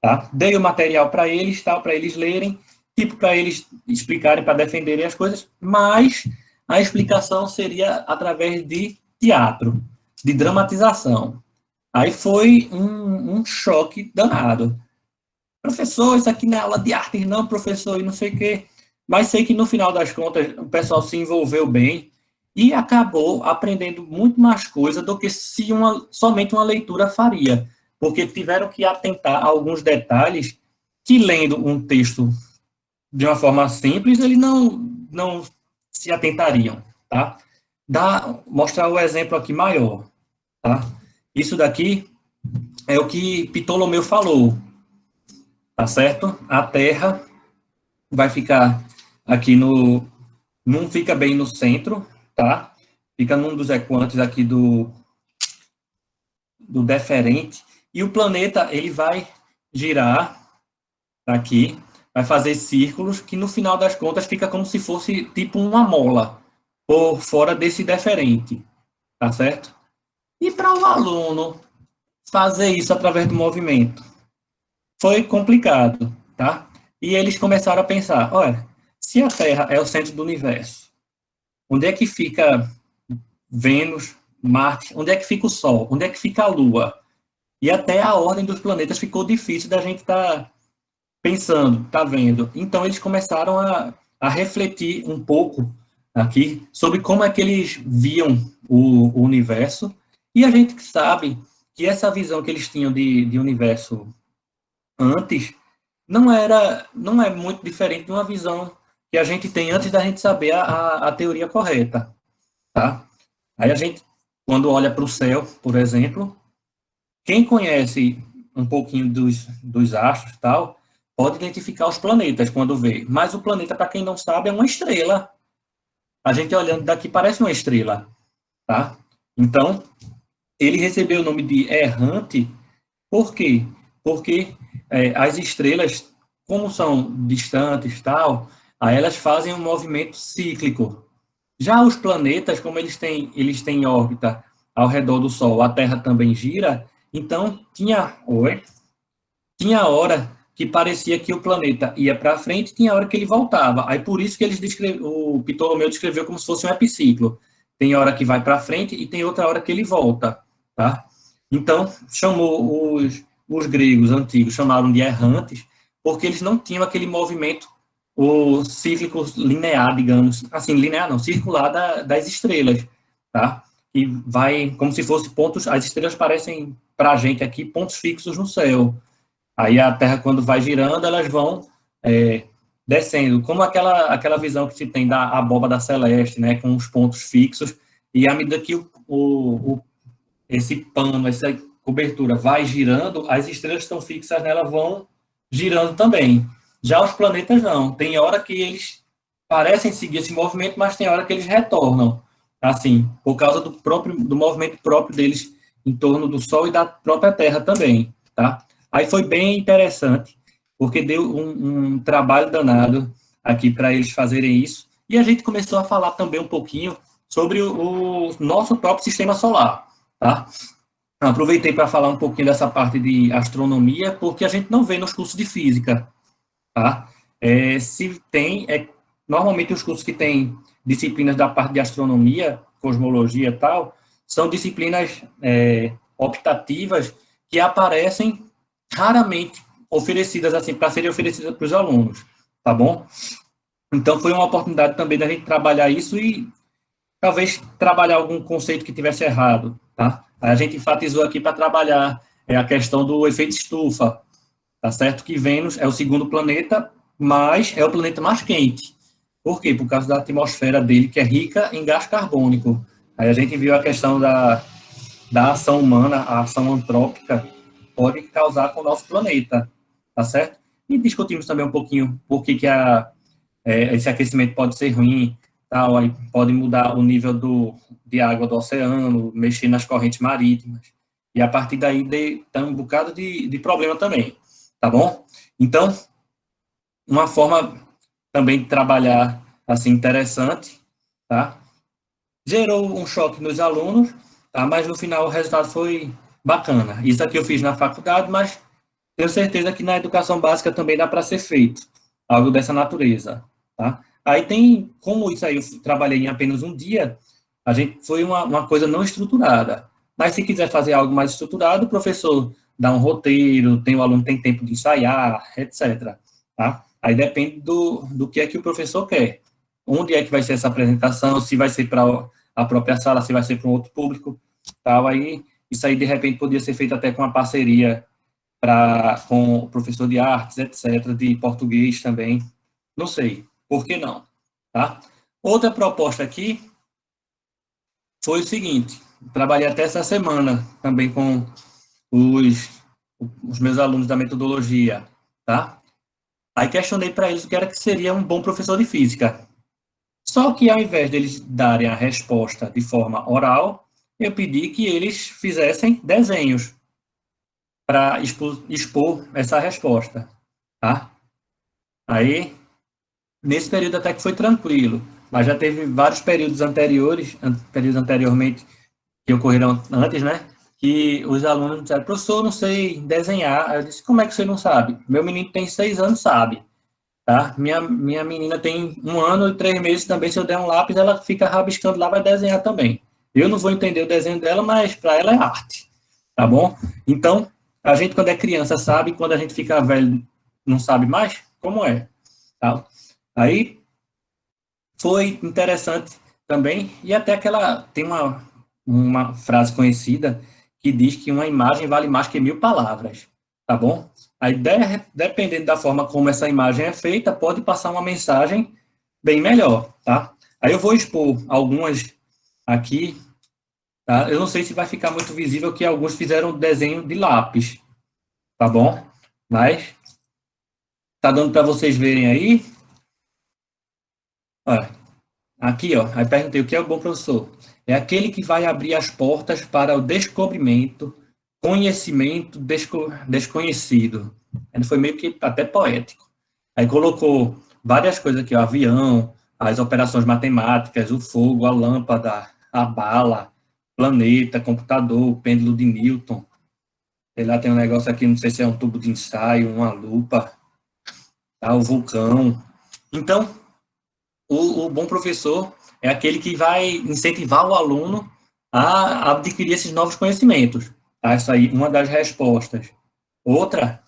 Tá? Dei o material para eles, tal, para eles lerem, tipo para eles explicarem, para defenderem as coisas, mas a explicação seria através de teatro, de dramatização. Aí foi um choque danado. Professor, isso aqui não é aula de artes não, professor, e não sei o quê. Mas sei que no final das contas o pessoal se envolveu bem e acabou aprendendo muito mais coisa do que se somente uma leitura faria, porque tiveram que atentar a alguns detalhes que, lendo um texto de uma forma simples, eles não se atentariam, tá? Mostrar o exemplo aqui maior, tá? Isso daqui é o que Ptolomeu falou, tá certo? A Terra vai ficar aqui não fica bem no centro, tá? Fica num dos equantes aqui do deferente, e o planeta, ele vai girar aqui, vai fazer círculos, que no final das contas fica como se fosse tipo uma mola, por fora desse deferente, tá certo? E para o aluno fazer isso através do movimento, foi complicado, tá? E eles começaram a pensar, olha, se a Terra é o centro do universo, onde é que fica Vênus, Marte, onde é que fica o Sol, onde é que fica a Lua? E até a ordem dos planetas ficou difícil da gente estar pensando, tá vendo? Então eles começaram a refletir um pouco aqui sobre como é que eles viam o universo, e a gente sabe que essa visão que eles tinham de universo antes não é muito diferente de uma visão que a gente tem antes da gente saber a teoria correta, tá? Aí a gente, quando olha para o céu, por exemplo, quem conhece um pouquinho dos astros e tal, pode identificar os planetas quando vê, mas o planeta, para quem não sabe, é uma estrela. A gente olhando daqui parece uma estrela, tá? Então, ele recebeu o nome de errante, por quê? Porque as estrelas, como são distantes tal, Aí elas fazem um movimento cíclico. Já os planetas, como eles têm órbita ao redor do Sol, a Terra também gira, então tinha hora que parecia que o planeta ia para frente, tinha hora que ele voltava. Aí por isso que o Ptolomeu descreveu como se fosse um epiciclo. Tem hora que vai para frente e tem outra hora que ele volta, tá? Então, chamou os gregos antigos, chamaram de errantes, porque eles não tinham aquele movimento, o cíclico linear, digamos, assim, linear não, circular das estrelas, tá? E vai como se fosse pontos, as estrelas parecem, para a gente aqui, pontos fixos no céu. Aí a Terra, quando vai girando, elas vão descendo, como aquela visão que se tem da abóbada celeste, né, com os pontos fixos, e à medida que esse pano, essa cobertura vai girando, as estrelas que estão fixas nela vão girando também. Já os planetas não, tem hora que eles parecem seguir esse movimento, mas tem hora que eles retornam, assim, por causa do movimento próprio deles em torno do Sol e da própria Terra também, tá? Aí foi bem interessante, porque deu um trabalho danado aqui para eles fazerem isso, e a gente começou a falar também um pouquinho sobre o nosso próprio sistema solar, tá? Aproveitei para falar um pouquinho dessa parte de astronomia, porque a gente não vê nos cursos de física, tá? Se tem, normalmente os cursos que têm disciplinas da parte de astronomia, cosmologia e tal, são disciplinas optativas que aparecem raramente oferecidas assim, para serem oferecidas para os alunos, tá bom? Então foi uma oportunidade também da gente trabalhar isso e talvez trabalhar algum conceito que tivesse errado, tá? A gente enfatizou aqui para trabalhar a questão do efeito estufa, tá certo? Que Vênus é o segundo planeta, mas é o planeta mais quente. Por quê? Por causa da atmosfera dele, que é rica em gás carbônico. Aí a gente viu a questão da ação humana, a ação antrópica, pode causar com o nosso planeta, tá certo? E discutimos também um pouquinho por que esse aquecimento pode ser ruim, tal, aí pode mudar o nível de água do oceano, mexer nas correntes marítimas, e a partir daí tem um bocado de problema também, tá bom? Então, uma forma também de trabalhar, assim, interessante, tá? Gerou um choque nos alunos, tá? Mas no final o resultado foi bacana. Isso aqui eu fiz na faculdade, mas tenho certeza que na educação básica também dá para ser feito algo dessa natureza, tá? Aí tem, como isso aí eu trabalhei em apenas um dia, a gente foi uma coisa não estruturada. Mas se quiser fazer algo mais estruturado, o professor dá um roteiro, o aluno tem tempo de ensaiar, etc. Tá? Aí depende do que é que o professor quer. Onde é que vai ser essa apresentação, se vai ser para a própria sala, se vai ser para um outro público, tal. Aí, isso aí, de repente, podia ser feito até com uma parceria com o professor de artes, etc., de português também. Não sei, por que não? Tá? Outra proposta aqui foi o seguinte, trabalhei até essa semana também com os meus alunos da metodologia, tá? Aí questionei para eles o que era que seria um bom professor de física. Só que ao invés deles darem a resposta de forma oral, eu pedi que eles fizessem desenhos para expor essa resposta, tá? Aí, nesse período até que foi tranquilo, mas já teve vários períodos anteriormente, que ocorreram antes, né? Que os alunos disseram, professor, não sei desenhar. Aí eu disse, como é que você não sabe? Meu menino tem 6 anos, sabe. Tá? Minha menina tem 1 ano e 3 meses também, se eu der um lápis, ela fica rabiscando lá, vai desenhar também. Eu não vou entender o desenho dela, mas para ela é arte, tá bom? Então, a gente quando é criança sabe, quando a gente fica velho não sabe mais, como é, tá? Aí, foi interessante também, e até tem uma frase conhecida que diz que uma imagem vale mais que 1000 palavras, tá bom? Aí, dependendo da forma como essa imagem é feita, pode passar uma mensagem bem melhor, tá? Aí eu vou expor algumas aqui, tá? Eu não sei se vai ficar muito visível que alguns fizeram desenho de lápis, tá bom? Mas tá dando para vocês verem aí? Olha, aqui, ó, aí perguntei o que é o bom professor. É aquele que vai abrir as portas para o descobrimento, conhecimento desconhecido. Ele foi meio que até poético. Aí colocou várias coisas aqui, o avião, as operações matemáticas, o fogo, a lâmpada, a bala, planeta, computador, pêndulo de Newton. Sei lá, tem um negócio aqui, não sei se é um tubo de ensaio, uma lupa, tá? O vulcão. Então, o bom professor é aquele que vai incentivar o aluno a adquirir esses novos conhecimentos. Tá? Essa aí, uma das respostas. Outra,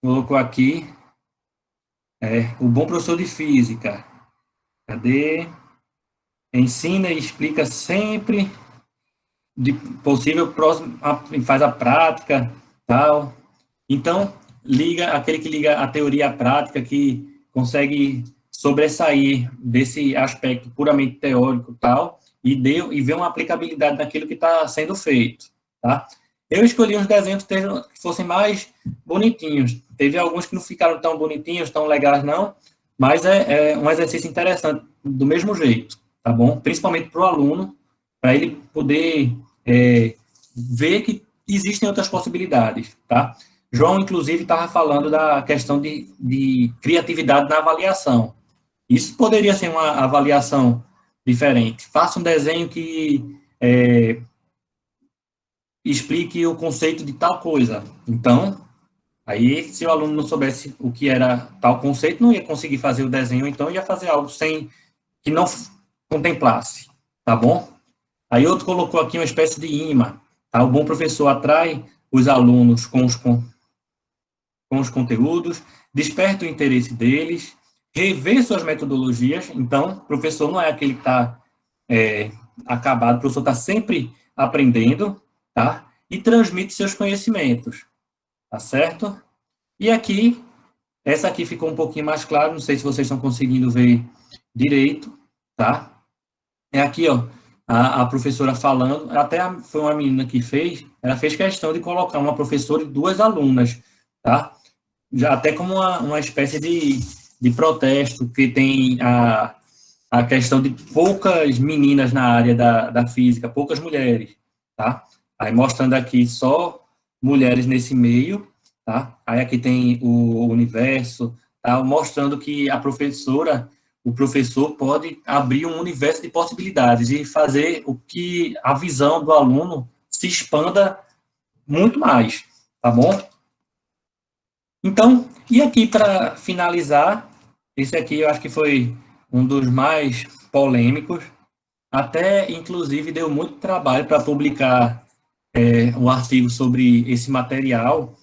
colocou aqui, o bom professor de física. Cadê? Ensina e explica sempre de possível próximo, faz a prática, tal. Então, liga aquele que liga a teoria à prática, que consegue sobressair desse aspecto puramente teórico, tal, e ver uma aplicabilidade naquilo que está sendo feito, tá? Eu escolhi uns desenhos que fossem mais bonitinhos. Teve alguns que não ficaram tão bonitinhos, tão legais, não, mas é um exercício interessante do mesmo jeito, tá bom? Principalmente para o aluno, para ele poder ver que existem outras possibilidades, tá? João, inclusive, estava falando da questão de criatividade na avaliação. Isso poderia ser uma avaliação diferente. Faça um desenho que explique o conceito de tal coisa. Então, aí, se o aluno não soubesse o que era tal conceito, não ia conseguir fazer o desenho, então ia fazer algo sem que não contemplasse, tá bom? Aí outro colocou aqui uma espécie de imã. Tá? O bom professor atrai os alunos com os conteúdos, desperta o interesse deles, revê suas metodologias. Então, o professor não é aquele que está acabado, o professor está sempre aprendendo, tá? E transmite seus conhecimentos, tá certo? E aqui, essa aqui ficou um pouquinho mais claro, não sei se vocês estão conseguindo ver direito, tá? É aqui, ó, a professora falando, até foi uma menina que fez, ela fez questão de colocar uma professora e duas alunas, tá? Já até como uma espécie de protesto, que tem a questão de poucas meninas na área da física, poucas mulheres, tá? Aí mostrando aqui só mulheres nesse meio, tá? Aí aqui tem o universo, tá? Mostrando que o professor pode abrir um universo de possibilidades e fazer o que a visão do aluno se expanda muito mais, tá bom? Então, e aqui para finalizar, esse aqui eu acho que foi um dos mais polêmicos, até inclusive deu muito trabalho para publicar um artigo sobre esse material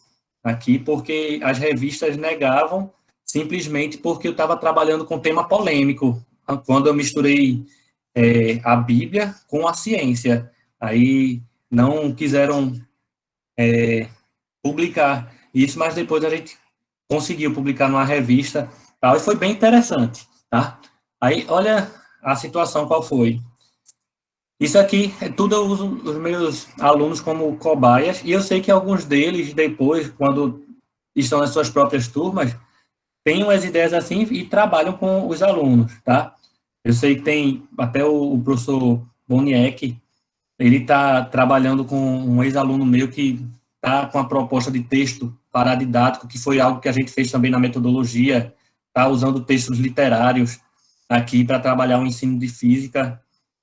aqui, porque as revistas negavam simplesmente porque eu estava trabalhando com tema polêmico, quando eu misturei a Bíblia com a ciência. Aí não quiseram publicar isso, mas depois a gente conseguiu publicar numa revista, tal, e foi bem interessante, tá? Aí, olha a situação qual foi. Isso aqui, tudo eu uso os meus alunos como cobaias, e eu sei que alguns deles, depois, quando estão nas suas próprias turmas, têm umas ideias assim e trabalham com os alunos, tá? Eu sei que tem até o professor Boniek, ele está trabalhando com um ex-aluno meu que está com a proposta de texto paradidático, que foi algo que a gente fez também na metodologia, está usando textos literários aqui para trabalhar o ensino de física,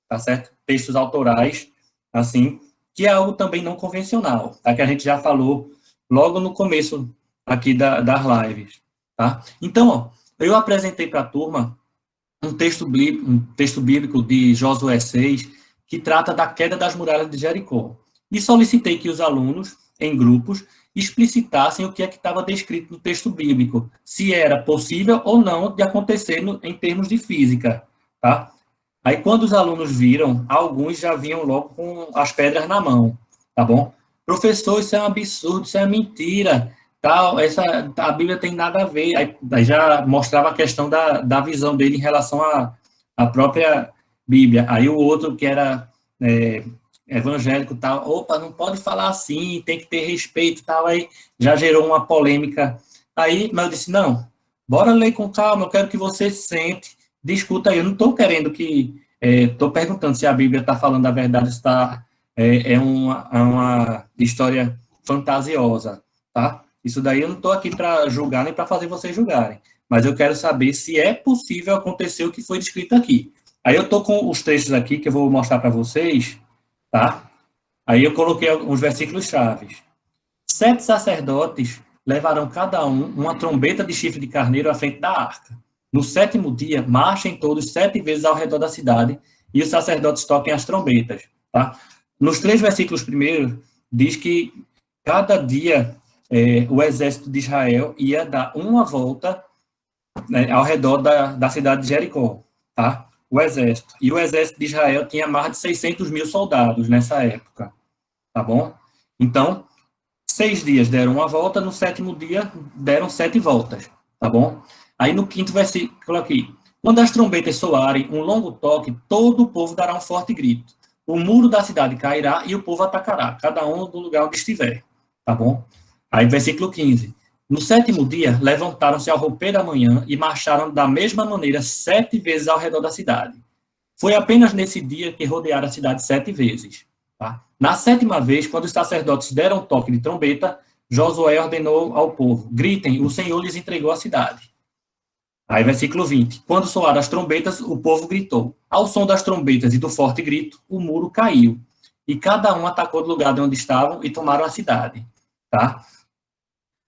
tá certo? Textos autorais, assim, que é algo também não convencional, tá? Que a gente já falou logo no começo aqui das lives, tá? Então, ó, eu apresentei para a turma um texto bíblico de Josué 6, que trata da queda das muralhas de Jericó. E solicitei que os alunos, em grupos, explicitassem o que é que estava descrito no texto bíblico, se era possível ou não de acontecer em termos de física, tá? Aí, quando os alunos viram, alguns já vinham logo com as pedras na mão, tá bom? Professor, isso é um absurdo, isso é mentira, tal, a Bíblia tem nada a ver. Aí já mostrava a questão da visão dele em relação à própria Bíblia. Aí o outro, que era evangélico, tal, opa, não pode falar assim, tem que ter respeito, tal, aí já gerou uma polêmica. Aí, mas eu disse, não, bora ler com calma, eu quero que você sente, discuta aí, eu não estou querendo que, estou perguntando se a Bíblia está falando a verdade, está uma história fantasiosa, tá? Isso daí eu não estou aqui para julgar nem para fazer vocês julgarem, mas eu quero saber se é possível acontecer o que foi descrito aqui. Aí eu estou com os textos aqui que eu vou mostrar para vocês, tá? Aí eu coloquei uns versículos chaves. 7 sacerdotes levarão cada um uma trombeta de chifre de carneiro à frente da arca. No 7º dia, marchem todos 7 vezes ao redor da cidade e os sacerdotes toquem as trombetas, tá? Nos 3 versículos primeiros, diz que cada dia o exército de Israel ia dar uma volta, né, ao redor da cidade de Jericó, tá? O exército. E o exército de Israel tinha mais de 600 mil soldados nessa época, tá bom? Então, 6 dias deram uma volta, no 7º dia deram 7 voltas, tá bom? Aí no 5º versículo aqui, quando as trombetas soarem um longo toque, todo o povo dará um forte grito. O muro da cidade cairá e o povo atacará, cada um do lugar onde estiver, tá bom? Aí versículo 15, no 7º dia, levantaram-se ao romper da manhã e marcharam da mesma maneira 7 vezes ao redor da cidade. Foi apenas nesse dia que rodearam a cidade 7 vezes. Tá? Na 7ª vez, quando os sacerdotes deram um toque de trombeta, Josué ordenou ao povo: gritem, o Senhor lhes entregou a cidade. Aí, versículo 20. Quando soaram as trombetas, o povo gritou. Ao som das trombetas e do forte grito, o muro caiu. E cada um atacou do lugar de onde estavam e tomaram a cidade. Tá?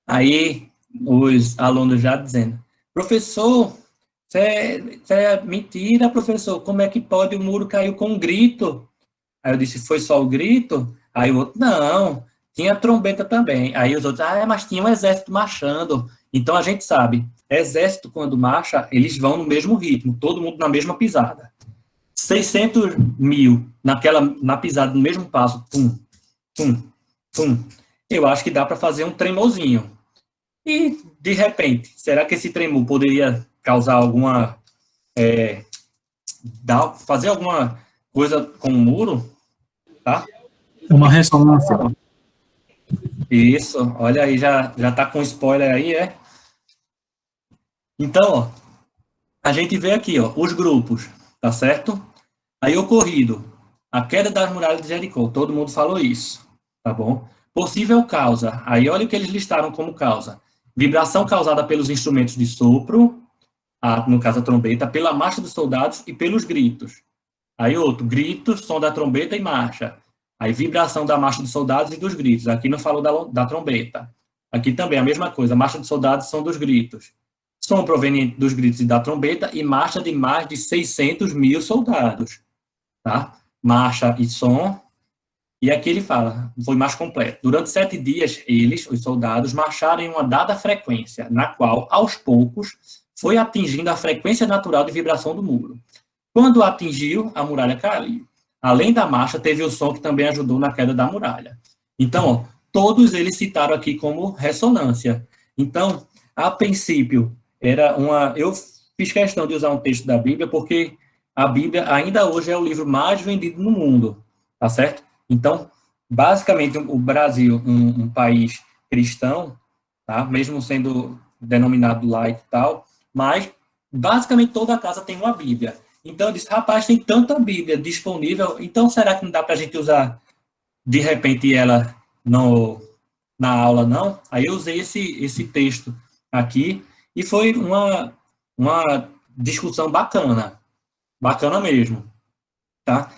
Aí, os alunos já dizendo: professor, isso é mentira, professor. Como é que pode? O muro caiu com um grito. Aí eu disse: foi só o grito? Aí o outro: não, tinha trombeta também. Aí os outros: mas tinha um exército marchando. Então a gente sabe, exército quando marcha, eles vão no mesmo ritmo, todo mundo na mesma pisada. 600 mil na pisada, no mesmo passo, pum, pum, pum. Eu acho que dá para fazer um tremorzinho. E, de repente, será que esse tremor poderia causar alguma... fazer alguma coisa com o muro? Tá? Uma ressonância. Isso, olha aí, já tá com spoiler aí, é? Então, ó, a gente vê aqui, ó, os grupos, tá certo? Aí ocorrido, a queda das muralhas de Jericó, todo mundo falou isso, tá bom? Possível causa, aí olha o que eles listaram como causa. Vibração causada pelos instrumentos de sopro, no caso a trombeta, pela marcha dos soldados e pelos gritos. Aí outro, gritos, som da trombeta e marcha. Aí vibração da marcha dos soldados e dos gritos. Aqui não falou da trombeta. Aqui também a mesma coisa, marcha dos soldados, som dos gritos. Som proveniente dos gritos e da trombeta e marcha de mais de 600 mil soldados. Tá? Marcha e som. E aqui ele fala, foi mais completo. Durante 7 dias, eles, os soldados, marcharam em uma dada frequência, na qual, aos poucos, foi atingindo a frequência natural de vibração do muro. Quando atingiu, a muralha caiu. Além da marcha, teve o som que também ajudou na queda da muralha. Então, ó, todos eles citaram aqui como ressonância. Então, a princípio, eu fiz questão de usar um texto da Bíblia, porque a Bíblia ainda hoje é o livro mais vendido no mundo, tá certo? Então, basicamente, o Brasil, um país cristão, tá? Mesmo sendo denominado laico e tal, mas basicamente toda casa tem uma Bíblia. Então eu disse: rapaz, tem tanta Bíblia disponível, então será que não dá para a gente usar, de repente, ela na aula, não? Aí eu usei esse texto aqui, e foi uma discussão bacana mesmo, tá?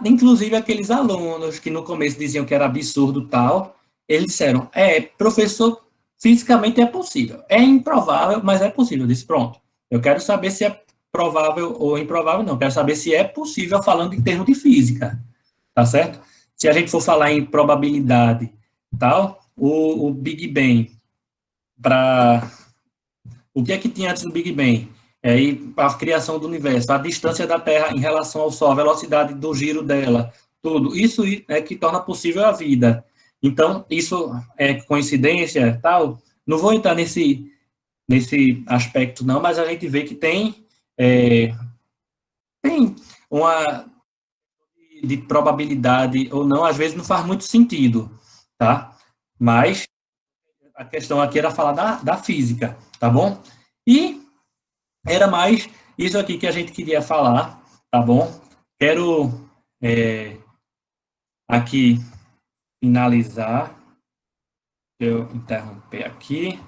Inclusive aqueles alunos que no começo diziam que era absurdo tal, eles disseram: professor, fisicamente é possível. É improvável, mas é possível. Eu disse: pronto, eu quero saber se é provável ou improvável, não. Eu quero saber se é possível falando em termos de física, tá certo? Se a gente for falar em probabilidade tal, o Big Bang, o que é que tinha antes do Big Bang? Aí, a criação do universo, a distância da Terra em relação ao Sol, a velocidade do giro dela, tudo. Isso é que torna possível a vida. Então, isso é coincidência, tal? Não vou entrar nesse aspecto, não, mas a gente vê que tem uma de probabilidade ou não, às vezes não faz muito sentido, tá? Mas a questão aqui era falar da física, tá bom? E era mais isso aqui que a gente queria falar, tá bom? Quero aqui finalizar. Deixa eu interromper aqui.